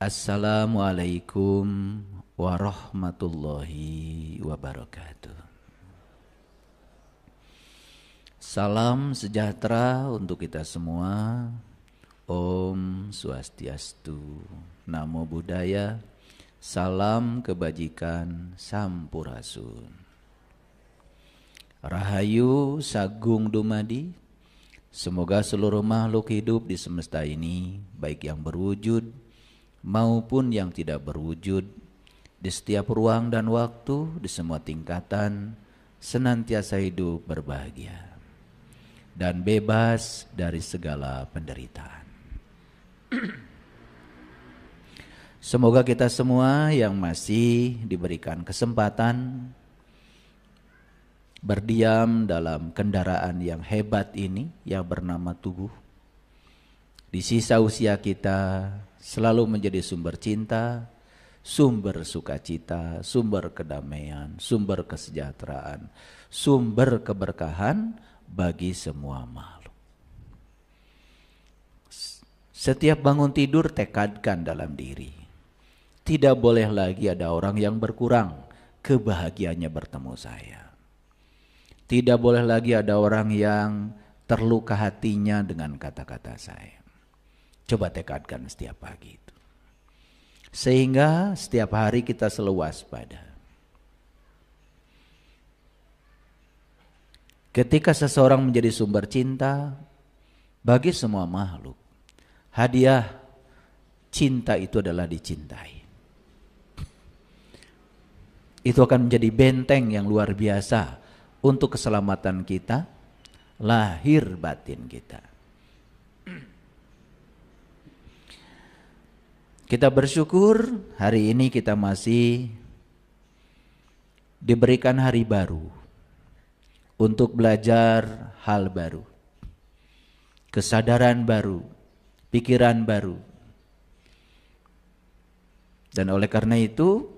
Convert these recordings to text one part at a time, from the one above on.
Assalamualaikum warahmatullahi wabarakatuh. Salam sejahtera untuk kita semua. Om Swastiastu, Namo Buddhaya, salam kebajikan, Sampurasun. Rahayu Sagung Dumadi. Semoga seluruh makhluk hidup di semesta ini, baik yang berwujud maupun yang tidak berwujud, di setiap ruang dan waktu, di semua tingkatan, senantiasa hidup berbahagia dan bebas dari segala penderitaan. Semoga kita semua yang masih diberikan kesempatan berdiam dalam kendaraan yang hebat ini yang bernama tubuh, di sisa usia kita selalu menjadi sumber cinta, sumber sukacita, sumber kedamaian, sumber kesejahteraan, sumber keberkahan bagi semua makhluk. Setiap bangun tidur tekadkan dalam diri, tidak boleh lagi ada orang yang berkurang kebahagiaannya bertemu saya. Tidak boleh lagi ada orang yang terluka hatinya dengan kata-kata saya. Coba tekadkan setiap pagi itu. Sehingga setiap hari kita selalu waspada. Ketika seseorang menjadi sumber cinta bagi semua makhluk, hadiah cinta itu adalah dicintai. Itu akan menjadi benteng yang luar biasa untuk keselamatan kita, lahir batin kita. Kita bersyukur hari ini kita masih diberikan hari baru untuk belajar hal baru, kesadaran baru, pikiran baru. Dan oleh karena itu,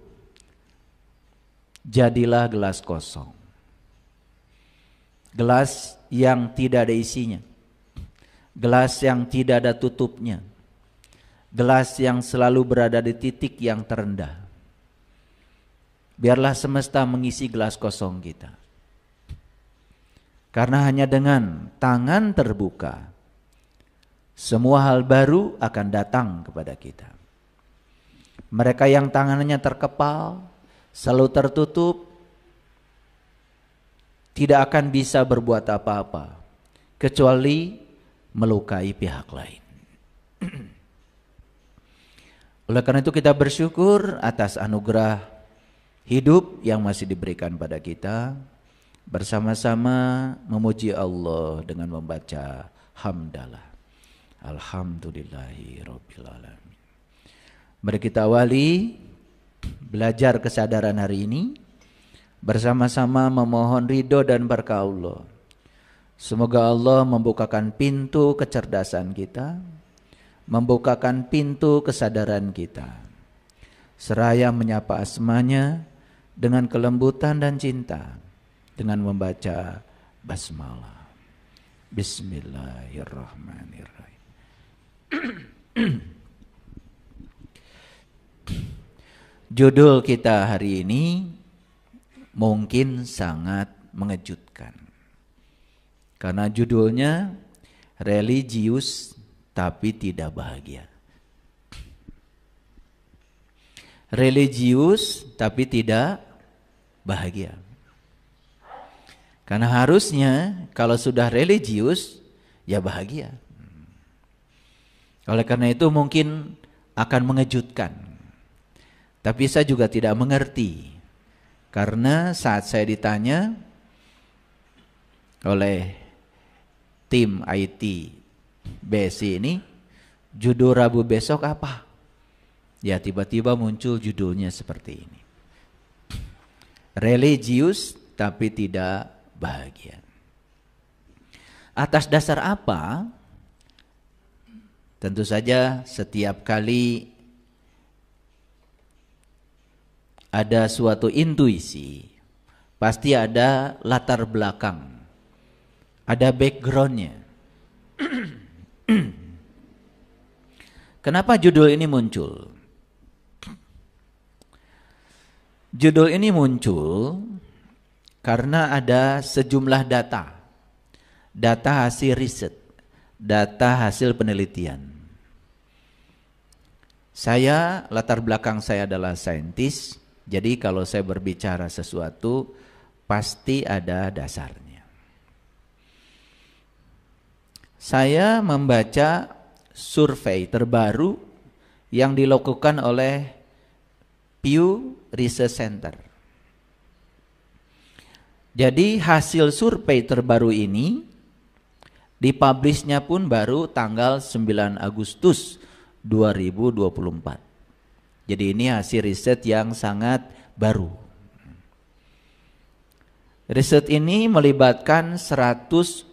jadilah gelas kosong. Gelas yang tidak ada isinya, gelas yang tidak ada tutupnya, gelas yang selalu berada di titik yang terendah. Biarlah semesta mengisi gelas kosong kita. Karena hanya dengan tangan terbuka, semua hal baru akan datang kepada kita. Mereka yang tangannya terkepal, selalu tertutup, tidak akan bisa berbuat apa-apa kecuali melukai pihak lain. Oleh karena itu kita bersyukur atas anugerah hidup yang masih diberikan pada kita, bersama-sama memuji Allah dengan membaca hamdalah. Alhamdulillahirabbil alamin. Mari kita awali belajar kesadaran hari ini, bersama-sama memohon ridho dan berkah Allah. Semoga Allah membukakan pintu kecerdasan kita, membukakan pintu kesadaran kita, seraya menyapa asmanya dengan kelembutan dan cinta, dengan membaca basmalah. Bismillahirrahmanirrahim. Judul kita hari ini mungkin sangat mengejutkan. Karena judulnya religius tapi tidak bahagia. Religius tapi tidak bahagia. Karena harusnya kalau sudah religius ya bahagia. Oleh karena itu mungkin akan mengejutkan. Tapi saya juga tidak mengerti. Karena saat saya ditanya oleh tim IT BSI ini, judul Rabu besok apa? Ya tiba-tiba muncul judulnya seperti ini. Religius tapi tidak bahagia. Atas dasar apa? Tentu saja setiap kali ada suatu intuisi, pasti ada latar belakang, ada backgroundnya. Kenapa judul ini muncul? Judul ini muncul karena ada sejumlah data hasil riset, data hasil penelitian. Saya, latar belakang saya adalah saintis, jadi kalau saya berbicara sesuatu pasti ada dasarnya. Saya membaca survei terbaru yang dilakukan oleh Pew Research Center. Jadi hasil survei terbaru ini dipublishnya pun baru tanggal 9 Agustus 2024. Jadi ini hasil riset yang sangat baru. Riset ini melibatkan 102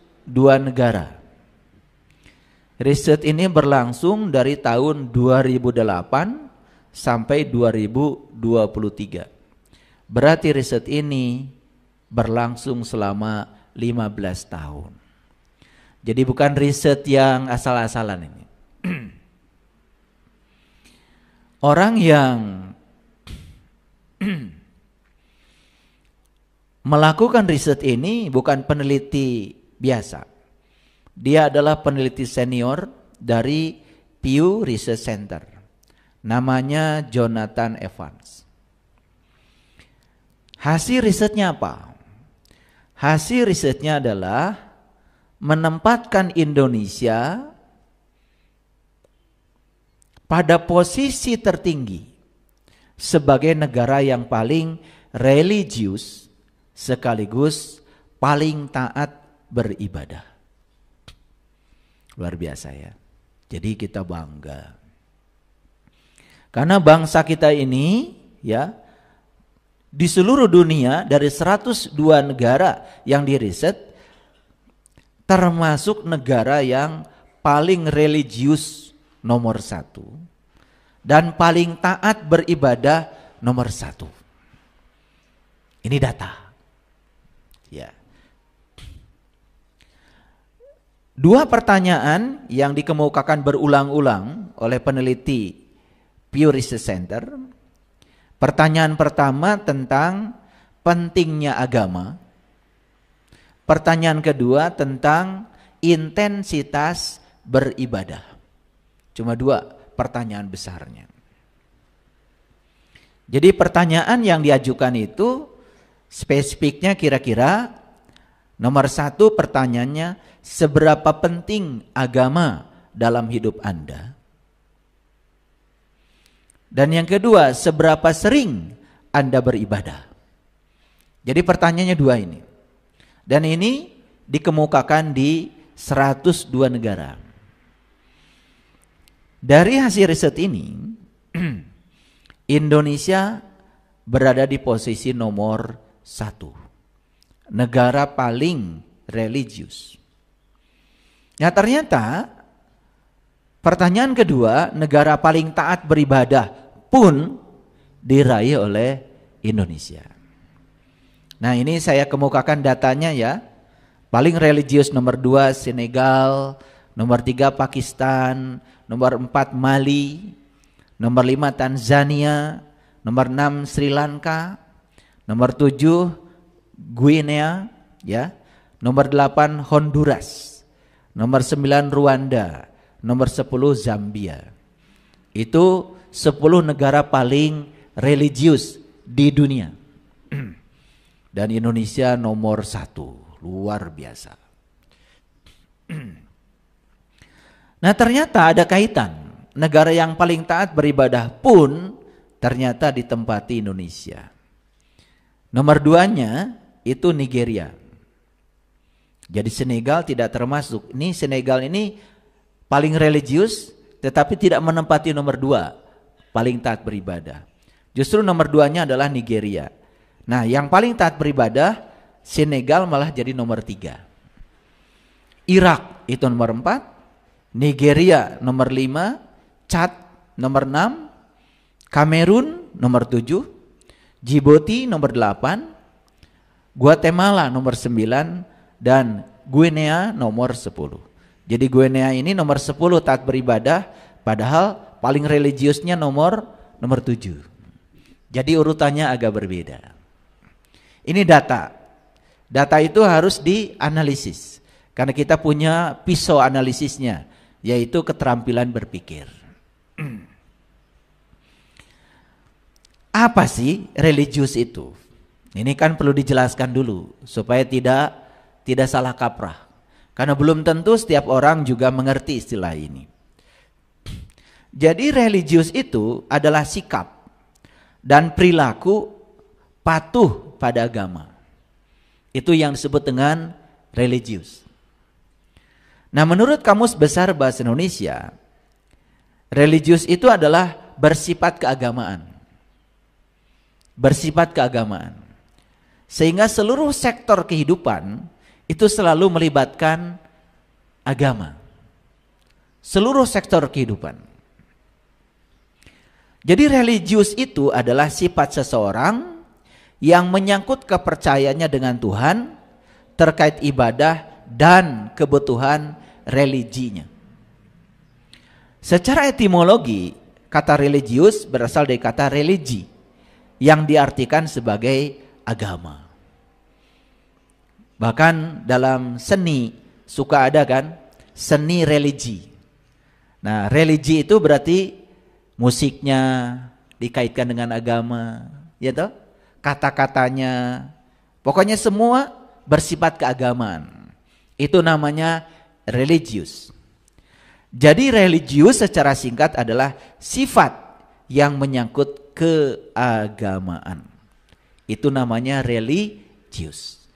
negara. Riset ini berlangsung dari tahun 2008 sampai 2023. Berarti riset ini berlangsung selama 15 tahun. Jadi bukan riset yang asal-asalan ini. Orang yang melakukan riset ini bukan peneliti biasa. Dia adalah peneliti senior dari Pew Research Center. Namanya Jonathan Evans. Hasil risetnya apa? Hasil risetnya adalah menempatkan Indonesia pada posisi tertinggi sebagai negara yang paling religius sekaligus paling taat beribadah. Luar biasa ya. Jadi kita bangga. Karena bangsa kita ini ya di seluruh dunia dari 102 negara yang diriset termasuk negara yang paling religius nomor 1 dan paling taat beribadah nomor 1. Ini data. Ya. Dua pertanyaan yang dikemukakan berulang-ulang oleh peneliti Pew Research Center. Pertanyaan pertama tentang pentingnya agama. Pertanyaan kedua tentang intensitas beribadah. Cuma dua pertanyaan besarnya. Jadi pertanyaan yang diajukan itu spesifiknya kira-kira nomor 1 pertanyaannya, seberapa penting agama dalam hidup Anda? Dan yang kedua, seberapa sering Anda beribadah? Jadi pertanyaannya dua ini. Dan ini dikemukakan di 102 negara. Dari hasil riset ini, Indonesia berada di posisi nomor 1. Negara paling religius. Nah ternyata pertanyaan kedua, negara paling taat beribadah pun diraih oleh Indonesia. Nah ini saya kemukakan datanya ya. Paling religius nomor 2 Senegal, nomor 3 Pakistan, nomor 4 Mali, nomor 5 Tanzania, nomor 6 Sri Lanka, nomor 7 Guinea, ya, nomor 8 Honduras, nomor 9 Rwanda, nomor 10 Zambia. Itu 10 negara paling religius di dunia. Dan Indonesia nomor 1, luar biasa. Nah ternyata ada kaitan. Negara yang paling taat beribadah pun ternyata ditempati Indonesia. Nomor 2-nya itu Nigeria. Jadi Senegal tidak termasuk. Ini Senegal ini paling religius tetapi tidak menempati nomor 2 paling taat beribadah. Justru nomor 2-nya adalah Nigeria. Nah yang paling taat beribadah Senegal malah jadi nomor 3. Irak itu nomor 4, Nigeria nomor 5, Chad nomor 6, Kamerun nomor 7, Djibouti nomor 8, Guatemala nomor 9, dan Guinea nomor 10. Jadi Guinea ini nomor 10 taat beribadah, padahal paling religiusnya nomor 7. Jadi urutannya agak berbeda. Ini data. Data itu harus dianalisis. Karena kita punya pisau analisisnya, yaitu keterampilan berpikir. Apa sih religius itu? Ini kan perlu dijelaskan dulu supaya tidak salah kaprah. Karena belum tentu setiap orang juga mengerti istilah ini. Jadi religius itu adalah sikap dan perilaku patuh pada agama. Itu yang disebut dengan religius. Nah, menurut Kamus Besar Bahasa Indonesia, religius itu adalah bersifat keagamaan. Bersifat keagamaan. Sehingga seluruh sektor kehidupan itu selalu melibatkan agama. Seluruh sektor kehidupan. Jadi religius itu adalah sifat seseorang yang menyangkut kepercayaannya dengan Tuhan terkait ibadah dan kebutuhan religinya. Secara etimologi, kata religius berasal dari kata religi yang diartikan sebagai agama. Bahkan dalam seni suka ada kan seni religi. Nah, religi itu berarti musiknya dikaitkan dengan agama, ya toh? Kata-katanya, pokoknya semua bersifat keagamaan. Itu namanya religius. Jadi religius secara singkat adalah sifat yang menyangkut keagamaan. Itu namanya religius.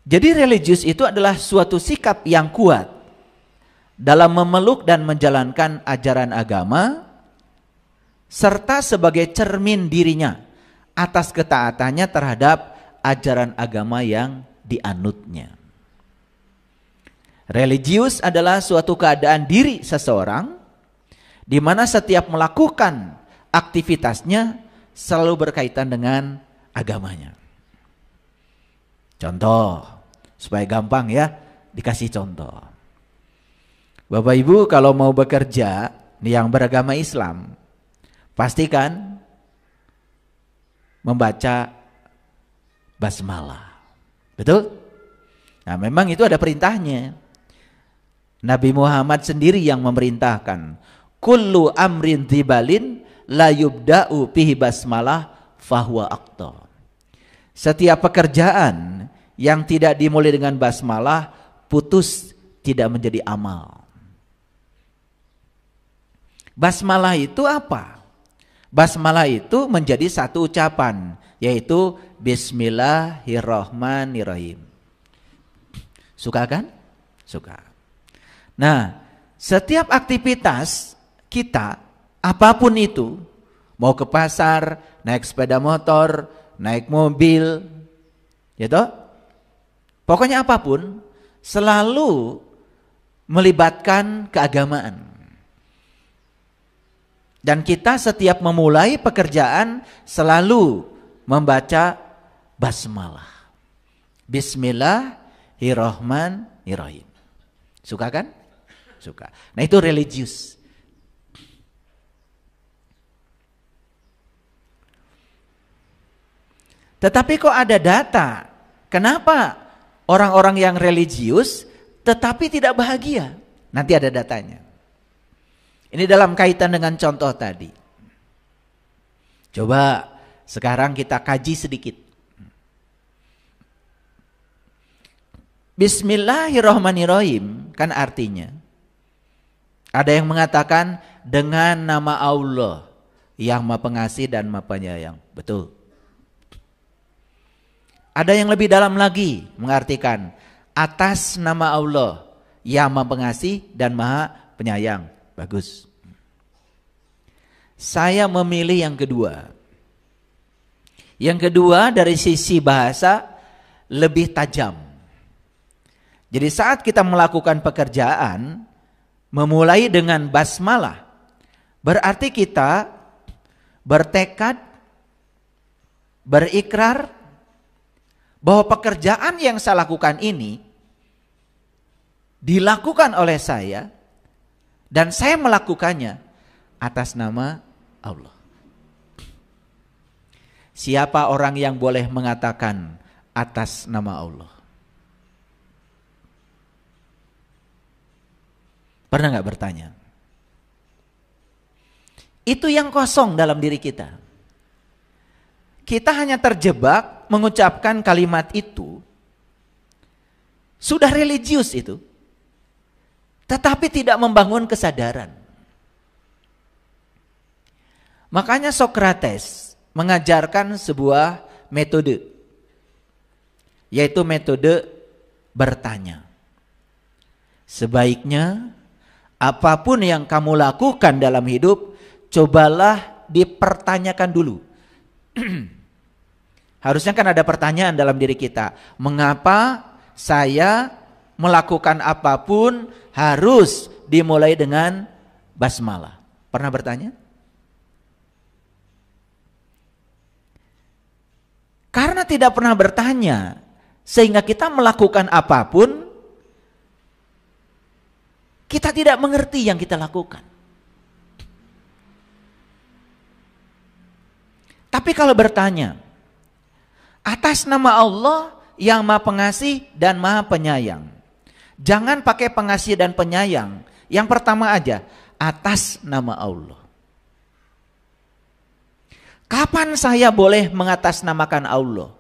Jadi religius itu adalah suatu sikap yang kuat dalam memeluk dan menjalankan ajaran agama serta sebagai cermin dirinya atas ketaatannya terhadap ajaran agama yang dianutnya. Religius adalah suatu keadaan diri seseorang di mana setiap melakukan aktivitasnya selalu berkaitan dengan agamanya. Contoh, supaya gampang ya, dikasih contoh. Bapak Ibu kalau mau bekerja yang beragama Islam, pastikan membaca basmalah. Betul? Nah, memang itu ada perintahnya. Nabi Muhammad sendiri yang memerintahkan, kullu amrin dzibalin la yubda'u bihi basmalah fahuwa aqta. Setiap pekerjaan yang tidak dimulai dengan basmalah putus, tidak menjadi amal. Basmalah itu apa? Basmalah itu menjadi satu ucapan, yaitu Bismillahirrahmanirrahim. Suka kan? Suka. Nah, setiap aktivitas kita, apapun itu, mau ke pasar, naik sepeda motor, naik mobil, ya toh? Pokoknya apapun, selalu melibatkan keagamaan. Dan kita setiap memulai pekerjaan selalu membaca basmalah. Bismillahirrahmanirrahim. Suka kan? Suka. Nah, itu religius. Tetapi kok ada data, kenapa orang-orang yang religius tetapi tidak bahagia? Nanti ada datanya. Ini dalam kaitan dengan contoh tadi. Coba sekarang kita kaji sedikit. Bismillahirrahmanirrahim kan artinya, ada yang mengatakan dengan nama Allah yang Maha Pengasih dan Maha Penyayang. Betul. Ada yang lebih dalam lagi mengartikan atas nama Allah yang Maha Pengasih dan Maha Penyayang. Bagus. Saya memilih yang kedua. Yang kedua dari sisi bahasa lebih tajam. Jadi saat kita melakukan pekerjaan memulai dengan basmalah, berarti kita bertekad, berikrar bahwa pekerjaan yang saya lakukan ini dilakukan oleh saya dan saya melakukannya atas nama Allah. Siapa orang yang boleh mengatakan atas nama Allah? Pernah nggak bertanya? Itu yang kosong dalam diri kita. Kita hanya terjebak mengucapkan kalimat itu. Sudah religius itu. Tetapi tidak membangun kesadaran. Makanya Sokrates mengajarkan sebuah metode, yaitu metode bertanya. Sebaiknya apapun yang kamu lakukan dalam hidup, cobalah dipertanyakan dulu. Harusnya kan ada pertanyaan dalam diri kita. Mengapa saya melakukan apapun harus dimulai dengan basmalah? Pernah bertanya? Karena tidak pernah bertanya, sehingga kita melakukan apapun, kita tidak mengerti yang kita lakukan. Tapi kalau bertanya, atas nama Allah yang Maha Pengasih dan Maha Penyayang. Jangan pakai pengasih dan penyayang. Yang pertama aja, atas nama Allah. Kapan saya boleh mengatasnamakan Allah?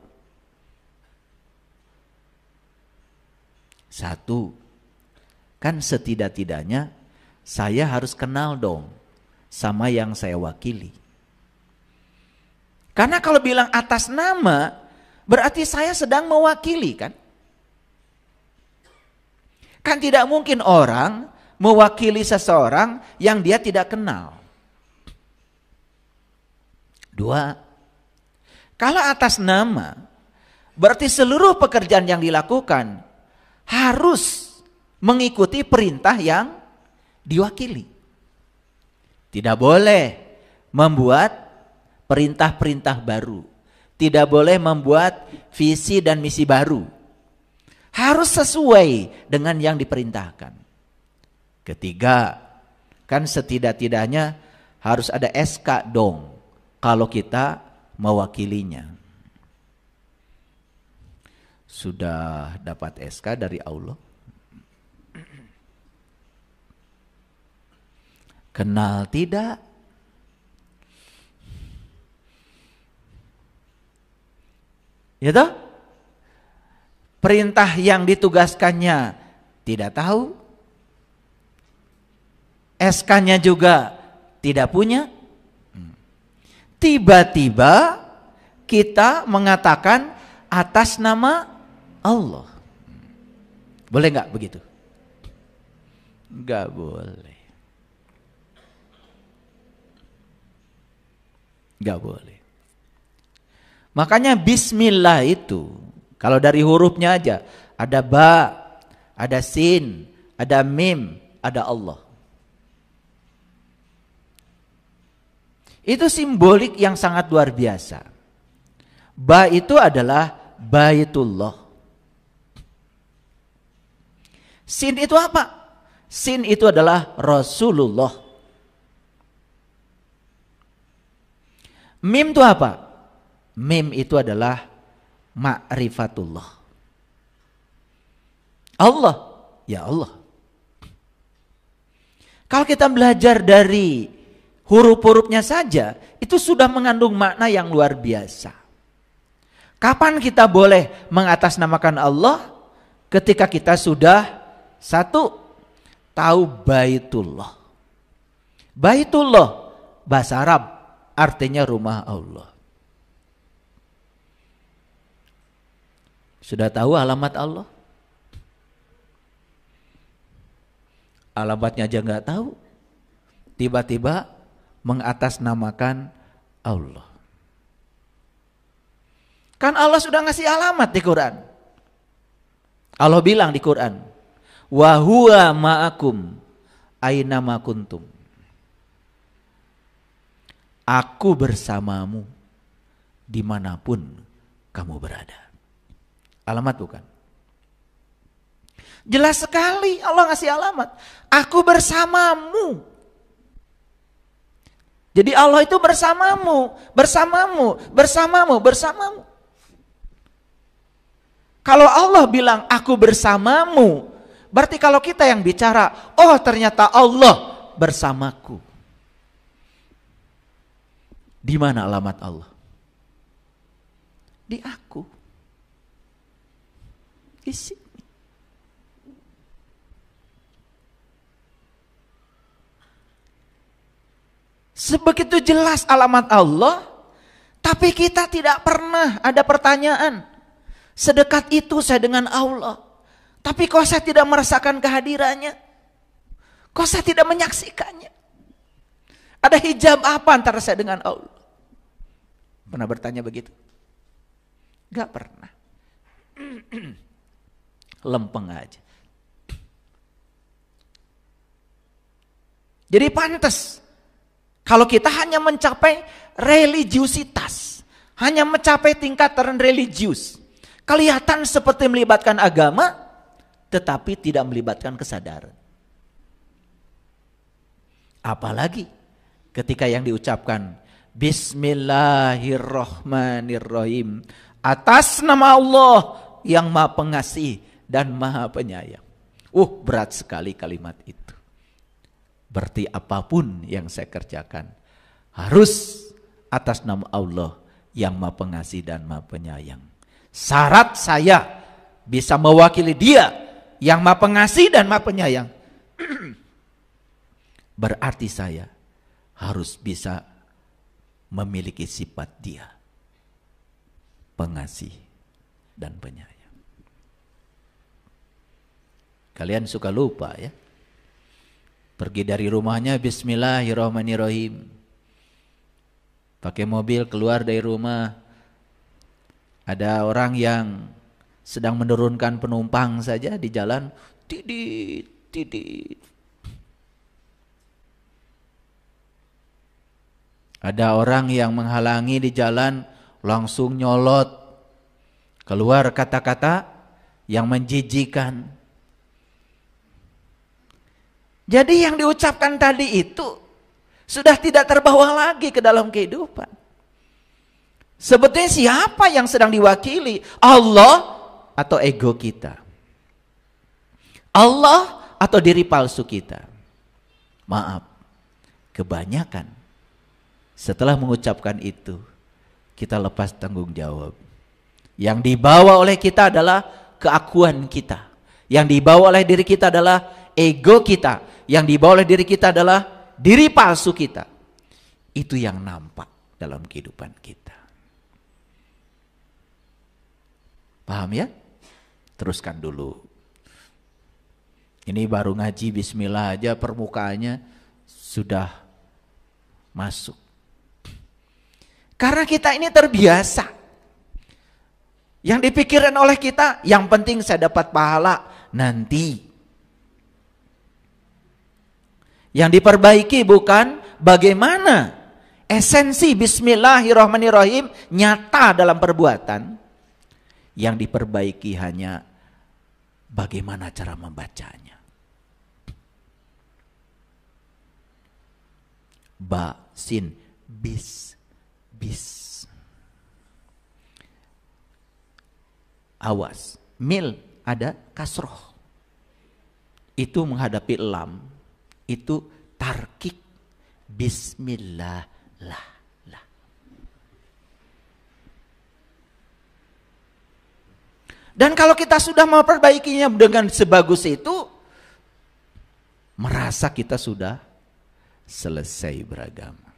Satu, kan setidak-tidaknya saya harus kenal dong sama yang saya wakili. Karena kalau bilang atas nama, berarti saya sedang mewakili kan? Kan tidak mungkin orang mewakili seseorang yang dia tidak kenal. Dua, kalau atas nama, berarti seluruh pekerjaan yang dilakukan harus mengikuti perintah yang diwakili. Tidak boleh membuat perintah-perintah baru. Tidak boleh membuat visi dan misi baru. Harus sesuai dengan yang diperintahkan. Ketiga, kan setidak-tidaknya harus ada SK dong kalau kita mewakilinya. Sudah dapat SK dari Allah? Kenal tidak? Ya toh? Perintah yang ditugaskannya tidak tahu. SK-nya juga tidak punya. Tiba-tiba kita mengatakan atas nama Allah. Boleh nggak begitu? Nggak boleh. Nggak boleh. Makanya bismillah itu, kalau dari hurufnya aja, ada ba, ada sin, ada mim, ada Allah. Itu simbolik yang sangat luar biasa. Ba itu adalah Baitullah. Sin itu apa? Sin itu adalah Rasulullah. Mim itu apa? Mim itu adalah ma'rifatullah. Allah, ya Allah. Kalau kita belajar dari huruf-hurufnya saja, itu sudah mengandung makna yang luar biasa. Kapan kita boleh mengatasnamakan Allah? Ketika kita sudah satu, tahu Baitullah. Baitullah, bahasa Arab, artinya rumah Allah. Sudah tahu alamat Allah? Alamatnya aja nggak tahu, tiba-tiba mengatasnamakan Allah. Kan Allah sudah ngasih alamat di Quran. Allah bilang di Quran, wa huwa ma'akum aina ma kuntum. Aku bersamamu dimanapun kamu berada. Alamat bukan? Jelas sekali Allah ngasih alamat. Aku bersamamu. Jadi Allah itu bersamamu, bersamamu, bersamamu, bersamamu. Kalau Allah bilang aku bersamamu, berarti kalau kita yang bicara, oh ternyata Allah bersamaku. Di mana alamat Allah? Di aku. Di sini. Sebegitu jelas alamat Allah, tapi kita tidak pernah ada pertanyaan. Sedekat itu saya dengan Allah, tapi kok saya tidak merasakan kehadirannya? Kok saya tidak menyaksikannya? Ada hijab apa antara saya dengan Allah? Pernah bertanya begitu? Gak pernah. Lempeng aja. Jadi pantas kalau kita hanya mencapai religiusitas, hanya mencapai tingkatan religius, kelihatan seperti melibatkan agama, tetapi tidak melibatkan kesadaran. Apalagi ketika yang diucapkan Bismillahirrahmanirrahim, atas nama Allah yang Maha Pengasih dan Maha Penyayang. Berat sekali kalimat itu. Berarti apapun yang saya kerjakan harus atas nama Allah yang Maha Pengasih dan Maha Penyayang. Syarat saya bisa mewakili Dia yang Maha Pengasih dan Maha Penyayang. Berarti saya harus bisa memiliki sifat Dia, pengasih dan penyayang. Kalian suka lupa ya? Pergi dari rumahnya Bismillahirrahmanirrahim. Pakai mobil keluar dari rumah, ada orang yang sedang menurunkan penumpang saja di jalan, tidit, tidit. Ada orang yang menghalangi di jalan, langsung nyolot. Keluar kata-kata yang menjijikan. Jadi yang diucapkan tadi itu sudah tidak terbawa lagi ke dalam kehidupan. Sebetulnya siapa yang sedang diwakili? Allah atau ego kita? Allah atau diri palsu kita? Maaf, kebanyakan setelah mengucapkan itu, kita lepas tanggung jawab. Yang dibawa oleh kita adalah keakuan kita. Yang dibawa oleh diri kita adalah ego kita. Yang dibawa oleh diri kita adalah diri palsu kita. Itu yang nampak dalam kehidupan kita. Paham ya? Teruskan dulu. Ini baru ngaji bismillah aja permukaannya sudah masuk. Karena kita ini terbiasa. Yang dipikirkan oleh kita, yang penting saya dapat pahala nanti. Yang diperbaiki bukan bagaimana esensi Bismillahirrahmanirrahim nyata dalam perbuatan. Yang diperbaiki hanya bagaimana cara membacanya. Ba, sin, bis, bis. Awas, mil ada kasroh. Itu menghadapi lam. Itu tarkik bismillah lah. Dan kalau kita sudah memperbaikinya dengan sebagus itu, merasa kita sudah selesai beragama.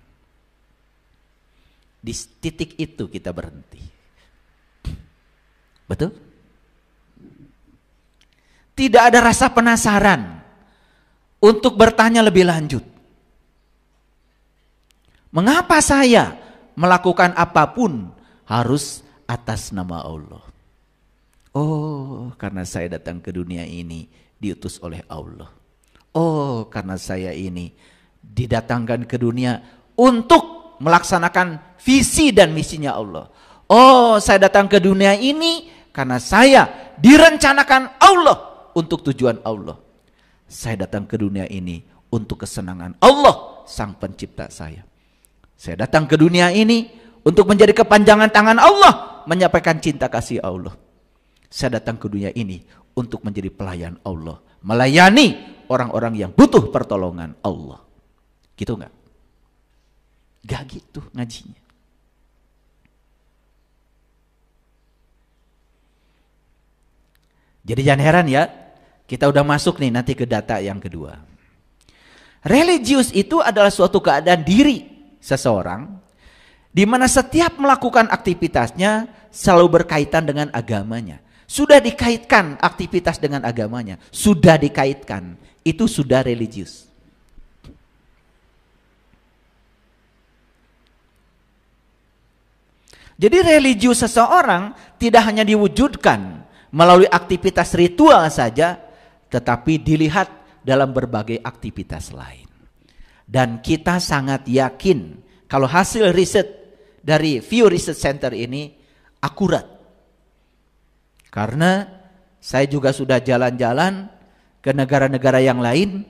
Di titik itu kita berhenti. Betul? Tidak ada rasa penasaran untuk bertanya lebih lanjut. Mengapa saya melakukan apapun harus atas nama Allah? Oh, karena saya datang ke dunia ini diutus oleh Allah. Oh, karena saya ini didatangkan ke dunia untuk melaksanakan visi dan misinya Allah. Oh, saya datang ke dunia ini karena saya direncanakan Allah untuk tujuan Allah. Saya datang ke dunia ini untuk kesenangan Allah, sang pencipta saya. Saya datang ke dunia ini untuk menjadi kepanjangan tangan Allah, menyampaikan cinta kasih Allah. Saya datang ke dunia ini untuk menjadi pelayan Allah, melayani orang-orang yang butuh pertolongan Allah. Gitu enggak? Gak gitu ngajinya. Jadi jangan heran ya, kita udah masuk nih nanti ke data yang kedua. Religius itu adalah suatu keadaan diri seseorang di mana setiap melakukan aktivitasnya selalu berkaitan dengan agamanya. Sudah dikaitkan aktivitas dengan agamanya, sudah dikaitkan, itu sudah religius. Jadi religius seseorang tidak hanya diwujudkan melalui aktivitas ritual saja, tetapi dilihat dalam berbagai aktivitas lain. Dan kita sangat yakin kalau hasil riset dari Pew Research Center ini akurat. Karena saya juga sudah jalan-jalan ke negara-negara yang lain.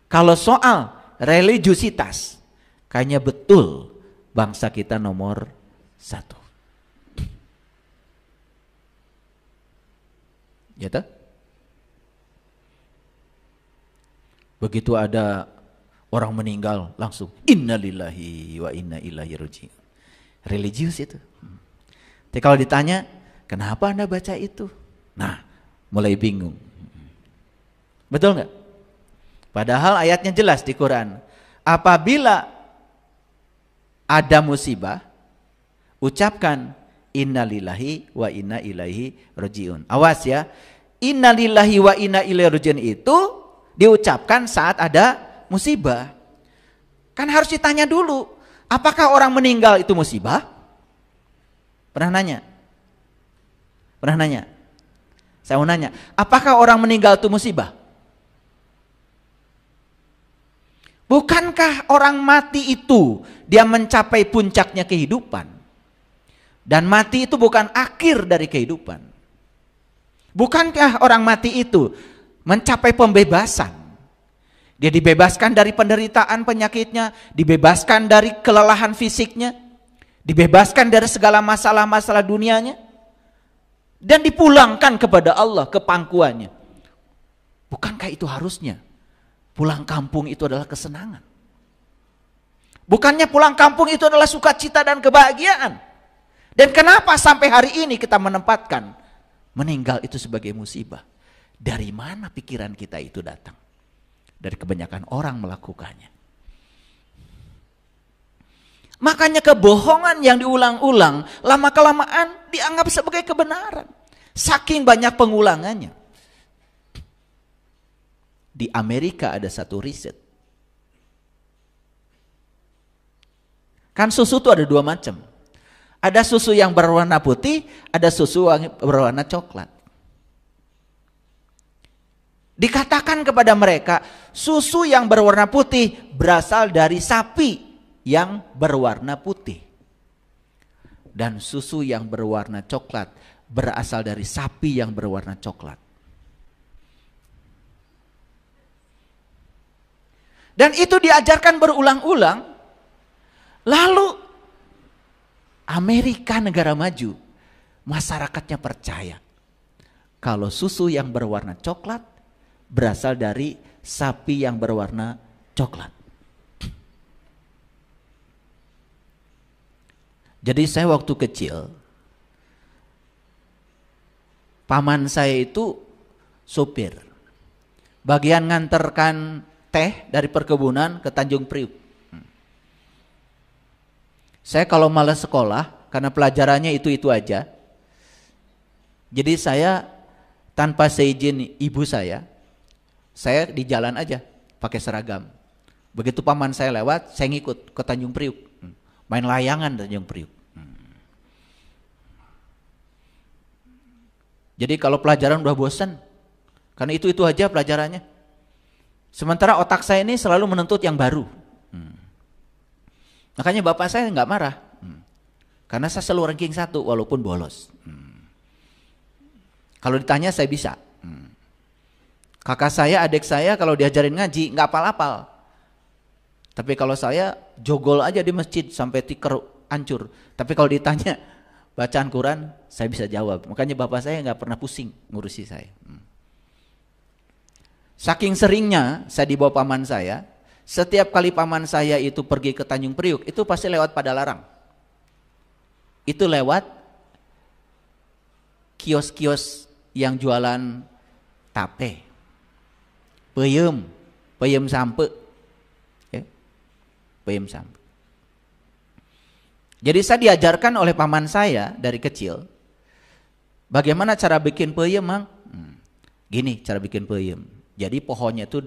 Kalau soal religiusitas, kayaknya betul bangsa kita nomor 1. Ya toh? Begitu ada orang meninggal langsung innalillahi wa inna ilaihi raji'un. Religius itu. Tapi kalau ditanya, kenapa Anda baca itu? Nah, mulai bingung. Betul nggak? Padahal ayatnya jelas di Quran. Apabila ada musibah, ucapkan innalillahi wa inna ilaihi raji'un. Awas ya. Innalillahi wa inna ilaihi raji'un itu diucapkan saat ada musibah. Kan harus ditanya dulu, apakah orang meninggal itu musibah? Pernah nanya? Pernah nanya? Saya mau nanya, apakah orang meninggal itu musibah? Bukankah orang mati itu dia mencapai puncaknya kehidupan? Dan mati itu bukan akhir dari kehidupan. Bukankah orang mati itu mencapai pembebasan? Dia dibebaskan dari penderitaan penyakitnya, dibebaskan dari kelelahan fisiknya, dibebaskan dari segala masalah-masalah dunianya, dan dipulangkan kepada Allah ke pangkuannya. Bukankah itu harusnya? Pulang kampung itu adalah kesenangan. Bukannya pulang kampung itu adalah sukacita dan kebahagiaan. Dan kenapa sampai hari ini kita menempatkan meninggal itu sebagai musibah? Dari mana pikiran kita itu datang? Dari kebanyakan orang melakukannya. Makanya kebohongan yang diulang-ulang lama-kelamaan dianggap sebagai kebenaran. Saking banyak pengulangannya. Di Amerika ada satu riset. Kan susu itu ada 2 macam. Ada susu yang berwarna putih, ada susu yang berwarna coklat. Dikatakan kepada mereka, susu yang berwarna putih berasal dari sapi yang berwarna putih. Dan susu yang berwarna coklat berasal dari sapi yang berwarna coklat. Dan itu diajarkan berulang-ulang. Lalu Amerika negara maju, masyarakatnya percaya kalau susu yang berwarna coklat berasal dari sapi yang berwarna coklat. Jadi saya waktu kecil, paman saya itu sopir. Bagian nganterkan teh dari perkebunan ke Tanjung Priuk. Saya kalau malas sekolah, karena pelajarannya itu-itu aja. Jadi saya tanpa seizin ibu saya di jalan aja pakai seragam. Begitu paman saya lewat, saya ngikut ke Tanjung Priuk. Main layangan Tanjung Priuk. Jadi kalau pelajaran udah bosan, karena itu-itu aja pelajarannya. Sementara otak saya ini selalu menuntut yang baru. Makanya bapak saya nggak marah. Karena saya selalu ranking 1 walaupun bolos. Kalau ditanya saya bisa. Kakak saya, adik saya kalau diajarin ngaji nggak apal-apal. Tapi kalau saya jogol aja di masjid sampai tikar hancur. Tapi kalau ditanya bacaan Quran, saya bisa jawab. Makanya bapak saya nggak pernah pusing ngurusi saya. Saking seringnya saya dibawa paman saya, setiap kali paman saya itu pergi ke Tanjung Priuk, itu pasti lewat Padalarang. Itu lewat kios-kios yang jualan tape, peyem sampe, ya, peyem sampe. Jadi saya diajarkan oleh paman saya dari kecil, bagaimana cara bikin peyem, Mang? Gini cara bikin peyem. Jadi pohonnya itu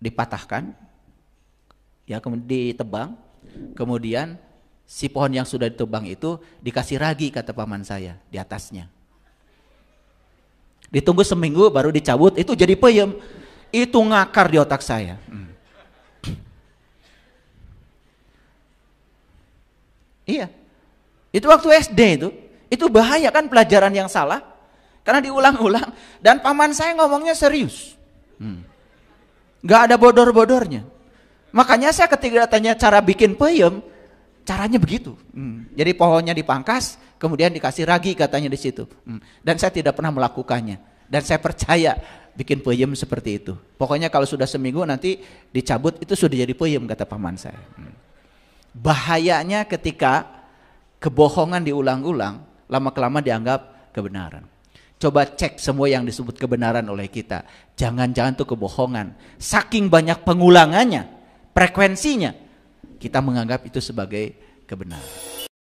dipatahkan, ya, kemudian ditebang, kemudian si pohon yang sudah ditebang itu dikasih ragi, kata paman saya, di atasnya. Ditunggu seminggu baru dicabut, itu jadi peyem. Itu ngakar di otak saya. Iya, itu waktu SD itu bahaya kan, pelajaran yang salah, karena diulang-ulang, dan paman saya ngomongnya serius, nggak ada bodor-bodornya. Makanya saya ketika tanya cara bikin peyem, caranya begitu. Jadi pohonnya dipangkas, kemudian dikasih ragi katanya di situ. Dan saya tidak pernah melakukannya, dan saya percaya bikin peyem seperti itu. Pokoknya kalau sudah seminggu nanti dicabut, itu sudah jadi peyem, kata paman saya. Bahayanya ketika kebohongan diulang-ulang, lama-kelamaan dianggap kebenaran. Coba cek semua yang disebut kebenaran oleh kita, jangan-jangan itu kebohongan. Saking banyak pengulangannya, frekuensinya, kita menganggap itu sebagai kebenaran.